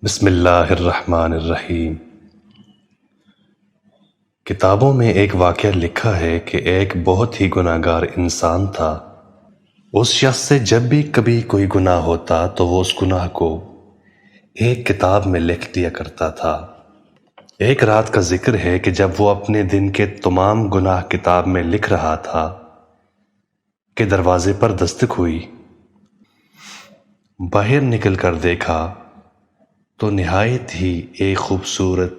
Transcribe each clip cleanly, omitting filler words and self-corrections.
بسم اللہ الرحمن الرحیم۔ کتابوں میں ایک واقعہ لکھا ہے کہ ایک بہت ہی گناہگار انسان تھا۔ اس شخص سے جب بھی کبھی کوئی گناہ ہوتا تو وہ اس گناہ کو ایک کتاب میں لکھ دیا کرتا تھا۔ ایک رات کا ذکر ہے کہ جب وہ اپنے دن کے تمام گناہ کتاب میں لکھ رہا تھا کہ دروازے پر دستک ہوئی۔ باہر نکل کر دیکھا تو نہایت ہی ایک خوبصورت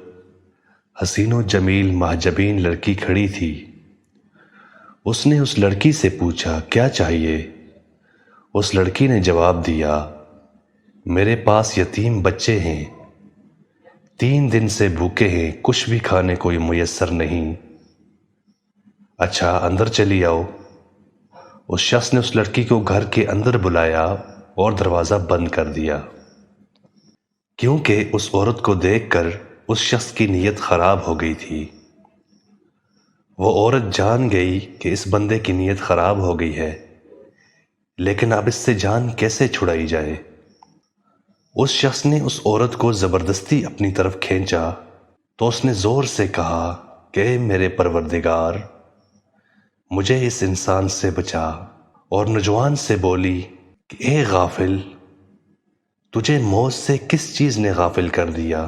حسین و جمیل محجبین لڑکی کھڑی تھی۔ اس نے اس لڑکی سے پوچھا کیا چاہیے؟ اس لڑکی نے جواب دیا میرے پاس یتیم بچے ہیں، 3 دن سے بھوکے ہیں، کچھ بھی کھانے کو میسر نہیں۔ اچھا اندر چلی آؤ۔ اس شخص نے اس لڑکی کو گھر کے اندر بلایا اور دروازہ بند کر دیا، کیونکہ اس عورت کو دیکھ کر اس شخص کی نیت خراب ہو گئی تھی۔ وہ عورت جان گئی کہ اس بندے کی نیت خراب ہو گئی ہے، لیکن اب اس سے جان کیسے چھڑائی جائے؟ اس شخص نے اس عورت کو زبردستی اپنی طرف کھینچا تو اس نے زور سے کہا کہ اے میرے پروردگار، مجھے اس انسان سے بچا، اور نوجوان سے بولی کہ اے غافل، تجھے موت سے کس چیز نے غافل کر دیا؟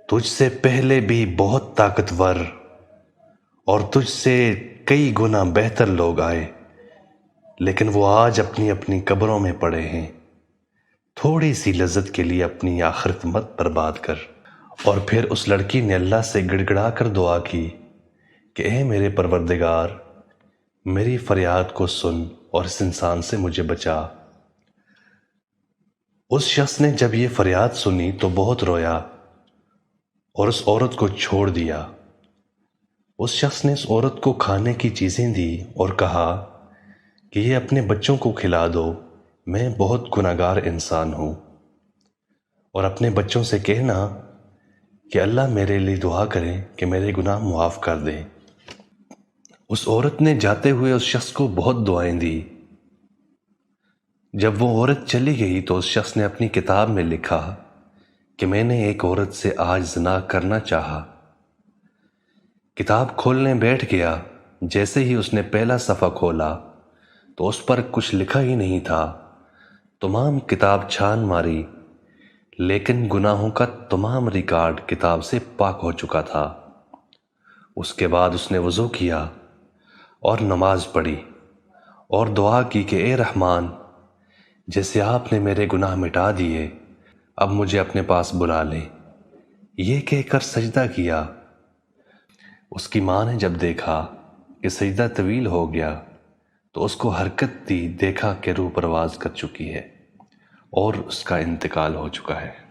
تجھ سے پہلے بھی بہت طاقتور اور تجھ سے کئی گنا بہتر لوگ آئے، لیکن وہ آج اپنی اپنی قبروں میں پڑے ہیں۔ تھوڑی سی لذت کے لیے اپنی آخرت مت برباد کر۔ اور پھر اس لڑکی نے اللہ سے گڑ گڑا کر دعا کی کہ اے میرے پروردگار، میری فریاد کو سن اور اس انسان سے مجھے بچا۔ اس شخص نے جب یہ فریاد سنی تو بہت رویا اور اس عورت کو چھوڑ دیا۔ اس شخص نے اس عورت کو کھانے کی چیزیں دی اور کہا کہ یہ اپنے بچوں کو کھلا دو، میں بہت گناہگار انسان ہوں، اور اپنے بچوں سے کہنا کہ اللہ میرے لیے دعا کریں کہ میرے گناہ معاف کر دیں۔ اس عورت نے جاتے ہوئے اس شخص کو بہت دعائیں دی۔ جب وہ عورت چلی گئی تو اس شخص نے اپنی کتاب میں لکھا کہ میں نے ایک عورت سے آج زنا کرنا چاہا۔ کتاب کھولنے بیٹھ گیا، جیسے ہی اس نے پہلا صفحہ کھولا تو اس پر کچھ لکھا ہی نہیں تھا۔ تمام کتاب چھان ماری، لیکن گناہوں کا تمام ریکارڈ کتاب سے پاک ہو چکا تھا۔ اس کے بعد اس نے وضو کیا اور نماز پڑھی اور دعا کی کہ اے رحمان، جیسے آپ نے میرے گناہ مٹا دیے، اب مجھے اپنے پاس بلا لیں۔ یہ کہہ کر سجدہ کیا۔ اس کی ماں نے جب دیکھا کہ سجدہ طویل ہو گیا تو اس کو حرکت دی، دیکھا کہ روح پرواز کر چکی ہے اور اس کا انتقال ہو چکا ہے۔